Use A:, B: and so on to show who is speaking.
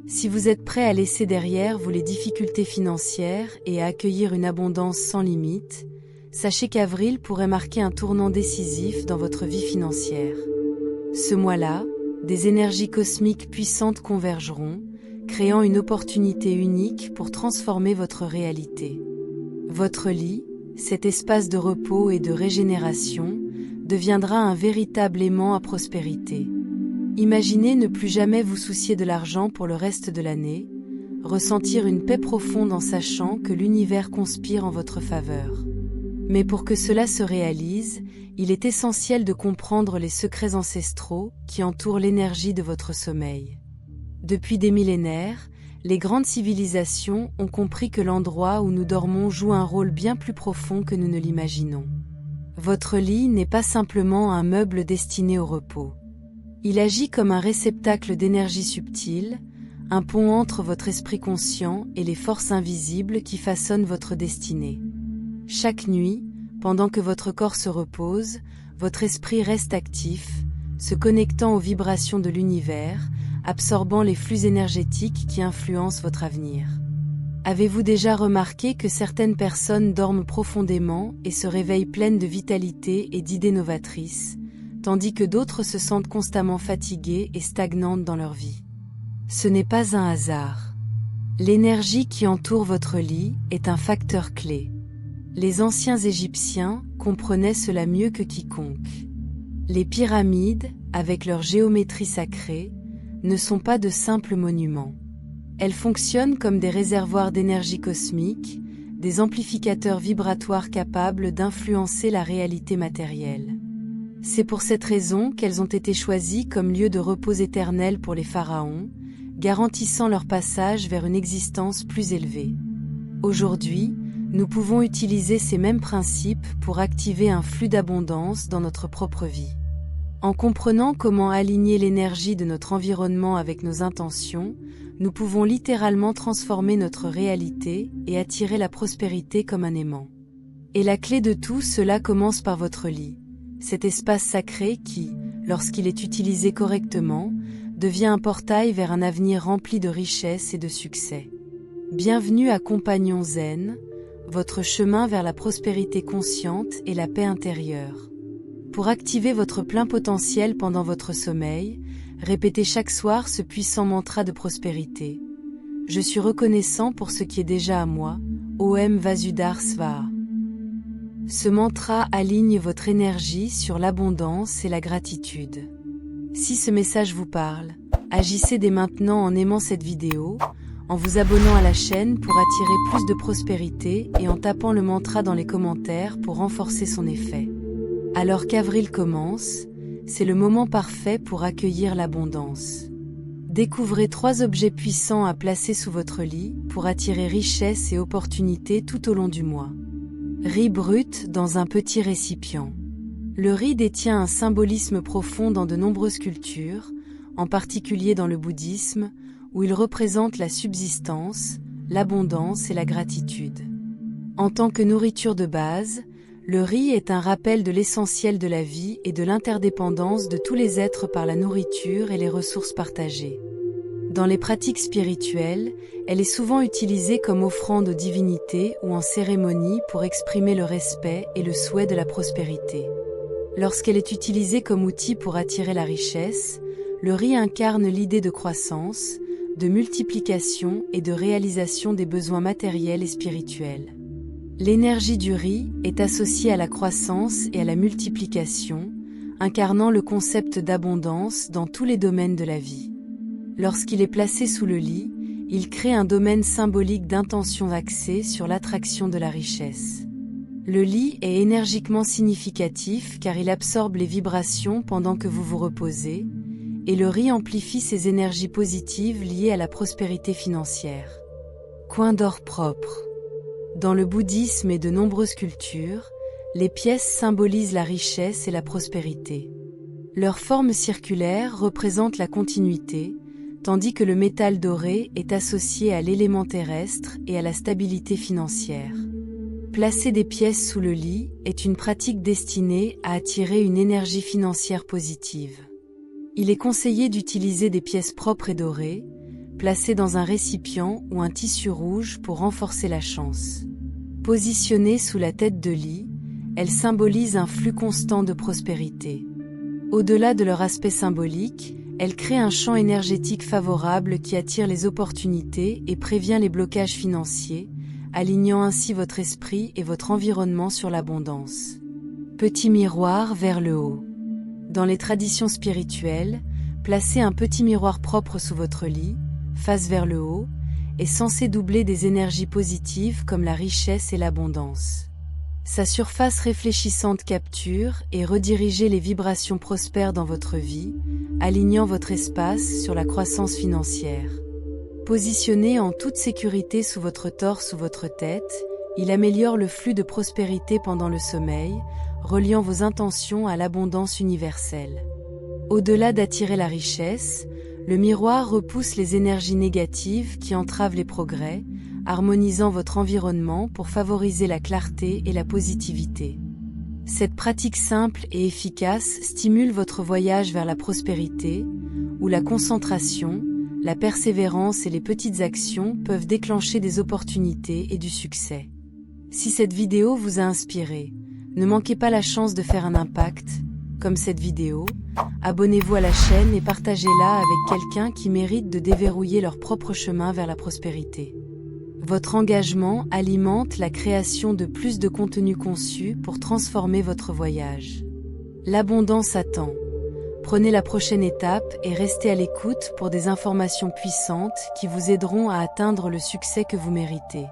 A: Si vous êtes prêt à laisser derrière vous les difficultés financières et à accueillir une abondance sans limite, sachez qu'avril pourrait marquer un tournant décisif dans votre vie financière. Ce mois-là, des énergies cosmiques puissantes convergeront, créant une opportunité unique pour transformer votre réalité. Votre lit, cet espace de repos et de régénération, deviendra un véritable aimant à prospérité. Imaginez ne plus jamais vous soucier de l'argent pour le reste de l'année, ressentir une paix profonde en sachant que l'univers conspire en votre faveur. Mais pour que cela se réalise, il est essentiel de comprendre les secrets ancestraux qui entourent l'énergie de votre sommeil. Depuis des millénaires, les grandes civilisations ont compris que l'endroit où nous dormons joue un rôle bien plus profond que nous ne l'imaginons. Votre lit n'est pas simplement un meuble destiné au repos. Il agit comme un réceptacle d'énergie subtile, un pont entre votre esprit conscient et les forces invisibles qui façonnent votre destinée. Chaque nuit, pendant que votre corps se repose, votre esprit reste actif, se connectant aux vibrations de l'univers, absorbant les flux énergétiques qui influencent votre avenir. Avez-vous déjà remarqué que certaines personnes dorment profondément et se réveillent pleines de vitalité et d'idées novatrices, tandis que d'autres se sentent constamment fatiguées et stagnantes dans leur vie? Ce n'est pas un hasard. L'énergie qui entoure votre lit est un facteur clé. Les anciens Égyptiens comprenaient cela mieux que quiconque. Les pyramides, avec leur géométrie sacrée, ne sont pas de simples monuments. Elles fonctionnent comme des réservoirs d'énergie cosmique, des amplificateurs vibratoires capables d'influencer la réalité matérielle. C'est pour cette raison qu'elles ont été choisies comme lieu de repos éternel pour les pharaons, garantissant leur passage vers une existence plus élevée. Aujourd'hui, nous pouvons utiliser ces mêmes principes pour activer un flux d'abondance dans notre propre vie. En comprenant comment aligner l'énergie de notre environnement avec nos intentions, nous pouvons littéralement transformer notre réalité et attirer la prospérité comme un aimant. Et la clé de tout cela commence par votre lit, cet espace sacré qui, lorsqu'il est utilisé correctement, devient un portail vers un avenir rempli de richesse et de succès. Bienvenue à Compagnon Zen, votre chemin vers la prospérité consciente et la paix intérieure. Pour activer votre plein potentiel pendant votre sommeil, répétez chaque soir ce puissant mantra de prospérité. Je suis reconnaissant pour ce qui est déjà à moi, Om Vasudhara Svaha. Ce mantra aligne votre énergie sur l'abondance et la gratitude. Si ce message vous parle, agissez dès maintenant en aimant cette vidéo, en vous abonnant à la chaîne pour attirer plus de prospérité et en tapant le mantra dans les commentaires pour renforcer son effet. Alors qu'avril commence, c'est le moment parfait pour accueillir l'abondance. Découvrez 3 objets puissants à placer sous votre lit pour attirer richesse et opportunités tout au long du mois. Riz brut dans un petit récipient. Le riz détient un symbolisme profond dans de nombreuses cultures, en particulier dans le bouddhisme, où il représente la subsistance, l'abondance et la gratitude. En tant que nourriture de base, le riz est un rappel de l'essentiel de la vie et de l'interdépendance de tous les êtres par la nourriture et les ressources partagées. Dans les pratiques spirituelles, elle est souvent utilisée comme offrande aux divinités ou en cérémonie pour exprimer le respect et le souhait de la prospérité. Lorsqu'elle est utilisée comme outil pour attirer la richesse, le riz incarne l'idée de croissance, de multiplication et de réalisation des besoins matériels et spirituels. L'énergie du riz est associée à la croissance et à la multiplication, incarnant le concept d'abondance dans tous les domaines de la vie. Lorsqu'il est placé sous le lit, il crée un domaine symbolique d'intention axée sur l'attraction de la richesse. Le lit est énergiquement significatif car il absorbe les vibrations pendant que vous vous reposez, et le riz amplifie ces énergies positives liées à la prospérité financière. Coin d'or propre. Dans le bouddhisme et de nombreuses cultures, les pièces symbolisent la richesse et la prospérité. Leur forme circulaire représente la continuité, tandis que le métal doré est associé à l'élément terrestre et à la stabilité financière. Placer des pièces sous le lit est une pratique destinée à attirer une énergie financière positive. Il est conseillé d'utiliser des pièces propres et dorées, placée dans un récipient ou un tissu rouge pour renforcer la chance. Positionnée sous la tête de lit, elle symbolise un flux constant de prospérité. Au-delà de leur aspect symbolique, elle crée un champ énergétique favorable qui attire les opportunités et prévient les blocages financiers, alignant ainsi votre esprit et votre environnement sur l'abondance. Petit miroir vers le haut. Dans les traditions spirituelles, placer un petit miroir propre sous votre lit, face vers le haut, est censé doubler des énergies positives comme la richesse et l'abondance. Sa surface réfléchissante capture et redirige les vibrations prospères dans votre vie, alignant votre espace sur la croissance financière. Positionné en toute sécurité sous votre torse ou votre tête, il améliore le flux de prospérité pendant le sommeil, reliant vos intentions à l'abondance universelle. Au-delà d'attirer la richesse, le miroir repousse les énergies négatives qui entravent les progrès, harmonisant votre environnement pour favoriser la clarté et la positivité. Cette pratique simple et efficace stimule votre voyage vers la prospérité, où la concentration, la persévérance et les petites actions peuvent déclencher des opportunités et du succès. Si cette vidéo vous a inspiré, ne manquez pas la chance de faire un impact, comme cette vidéo, abonnez-vous à la chaîne et partagez-la avec quelqu'un qui mérite de déverrouiller leur propre chemin vers la prospérité. Votre engagement alimente la création de plus de contenu conçu pour transformer votre voyage. L'abondance attend. Prenez la prochaine étape et restez à l'écoute pour des informations puissantes qui vous aideront à atteindre le succès que vous méritez.